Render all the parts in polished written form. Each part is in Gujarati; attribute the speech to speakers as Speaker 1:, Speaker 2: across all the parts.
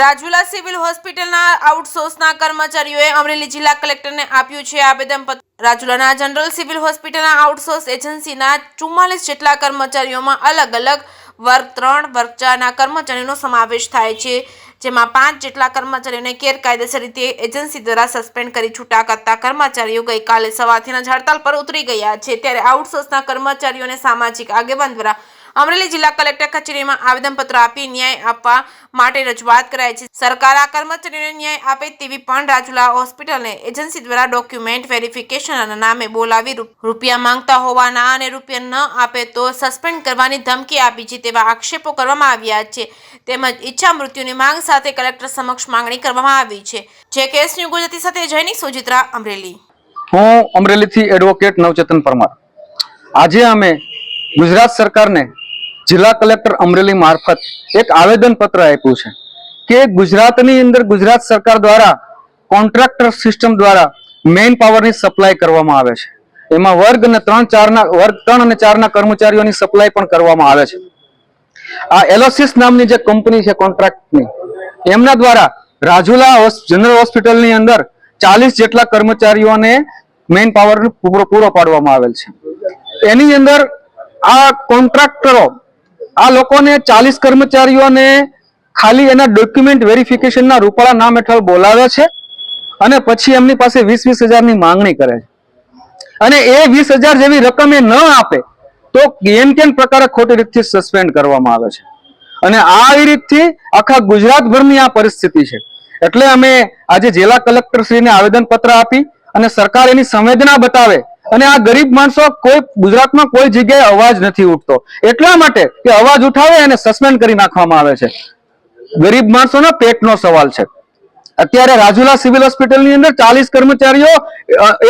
Speaker 1: રાજુલા સિવિલ હોસ્પિટલના આઉટસોર્સના કર્મચારીઓએ અમરેલી જિલ્લા કલેક્ટરને આપ્યું છે આવેદનપત્ર। રાજુલાના જનરલ સિવિલ હોસ્પિટલના આઉટસોર્સ એજન્સીના 44 જેટલા કર્મચારીઓમાં અલગ અલગ વર્ગ 3 વર્ગ 4ના કર્મચારીઓનો સમાવેશ થાય છે, જેમાં 5 જેટલા કર્મચારીઓને ગેરકાયદેસર રીતે એજન્સી દ્વારા સસ્પેન્ડ કરી છૂટા કરતા કર્મચારીઓ ગઈકાલે સવારથી જ હડતાલ પર ઉતરી ગયા છે। ત્યારે આઉટસોર્સના કર્મચારીઓને સામાજિક આગેવાન દ્વારા અમરેલી જિલ્લા કલેક્ટર કચેરીમાં આવેદનપત્ર આપી ન્યાય આપવા માટે રજૂઆત કરાઈ છે। સરકાર આ કર્મચારીઓને ન્યાય આપે તેવી પણ રાજુલા હોસ્પિટલને એજન્સી દ્વારા ડોક્યુમેન્ટ વેરિફિકેશનના નામે બોલાવી રૂપિયા માંગતા હોવાના અને રૂપિયા ન આપે તો સસ્પેન્ડ કરવાની ધમકી આપી છે તેવા આક્ષેપો કરવામાં આવ્યા છે। તેમજ ઈચ્છા મૃત્યુની માંગ સાથે કલેક્ટર સમક્ષ માંગણી કરવામાં આવી છે। જે કેસ ન્યૂઝ ગુજરાતી સાથે જયની સુજિત્રા અમરેલી।
Speaker 2: હું અમરેલીથી એડવોકેટ નવચેતન પરમાર। આજે અમે ગુજરાત સરકારને જિલ્લા કલેક્ટર અમરેલી મારફત એક આવેદન પત્ર આપ્યું છે કે ગુજરાતની અંદર ગુજરાત સરકાર દ્વારા કોન્ટ્રાક્ટર સિસ્ટમ દ્વારા મેઇન પાવરની સપ્લાય કરવામાં આવે છે। એમાં વર્ગ 3 અને 4ના કર્મચારીઓની સપ્લાય પણ કરવામાં આવે છે। આ એલોસિસ નામની જે કંપની છે કોન્ટ્રાક્ટની, એમના દ્વારા રાજુલા જનરલ હોસ્પિટલની અંદર 40 જેટલા કર્મચારીઓને મેઇન પાવર પૂરો પાડવામાં આવેલ છે। એની અંદર આ કોન્ટ્રાક્ટરો આ લોકોને 40 કર્મચારીઓને ખાલી એના ડોક્યુમેન્ટ વેરિફિકેશનના રૂપાળા નામ હેઠળ બોલાવે છે અને પછી એમની પાસે 20-20 હજારની માંગણી કરે છે અને એ 20 હજાર જેવી રકમ એ ન આપે તો કેમ પ્રકારે ખોટી રીતથી સસ્પેન્ડ કરવામાં આવે છે અને આવી રીતથી આખા ગુજરાતભરની આ પરિસ્થિતિ છે। એટલે અમે આજે જિલ્લા કલેક્ટર શ્રીને આવેદન પત્ર આપી અને સરકાર એની સંવેદના બતાવે અને આ ગરીબ માણસો કોઈ ગુજરાતમાં કોઈ જગ્યાએ અવાજ નથી ઉઠતો, એટલા માટે કે અવાજ ઉઠાવે અને સસ્પેન્ડ કરી નાખવામાં આવે છે। ગરીબ માણસોના પેટનો સવાલ છે। અત્યારે રાજુલા સિવિલ હોસ્પિટલની અંદર 40 કર્મચારીઓ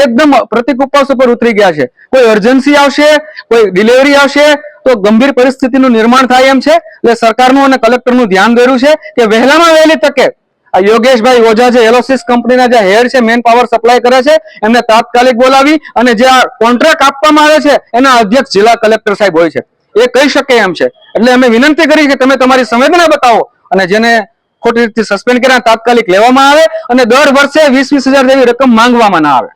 Speaker 2: એકદમ પ્રતિક ઉપવાસ ઉપર ઉતરી ગયા છે। કોઈ અર્જન્સી આવશે, કોઈ ડિલિવરી આવશે તો ગંભીર પરિસ્થિતિનું નિર્માણ થાય એમ છે। એટલે સરકારનું અને કલેક્ટરનું ધ્યાન દોર્યું છે કે વહેલામાં વહેલી તકે આ યોગેશભાઈ ઓઝા જે એલોસિસ કંપનીના જે હેડ છે, મેન પાવર સપ્લાય કરે છે, એમને તાત્કાલિક બોલાવી અને જે આ કોન્ટ્રાક્ટ આપવામાં આવે છે એના અધ્યક્ષ જિલ્લા કલેક્ટર સાહેબ હોય છે, એ કહી શકે એમ છે। એટલે અમે વિનંતી કરી કે તમે તમારી સંવેદના બતાવો અને જેને ખોટી રીતે સસ્પેન્ડ કર્યા તાત્કાલિક લેવામાં આવે અને દર વર્ષે 20-20 હજાર જેવી રકમ માંગવામાં ના આવે।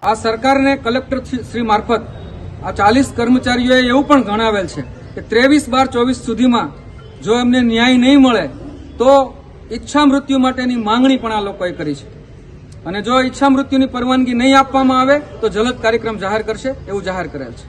Speaker 3: આ સરકારને કલેક્ટર શ્રી મારફત આ 40 કર્મચારીઓએ એવું પણ જણાવેલ છે કે 23/12/24 સુધીમાં જો એમને ન્યાય નહીં મળે તો ઈચ્છા મૃત્યુ માટેની માંગણી પણ આ લોકોએ કરી છે અને જો ઈચ્છા મૃત્યુની પરવાનગી નહીં આપવામાં આવે તો જલદ કાર્યક્રમ જાહેર કરશે એવું જાહેર કરેલ છે।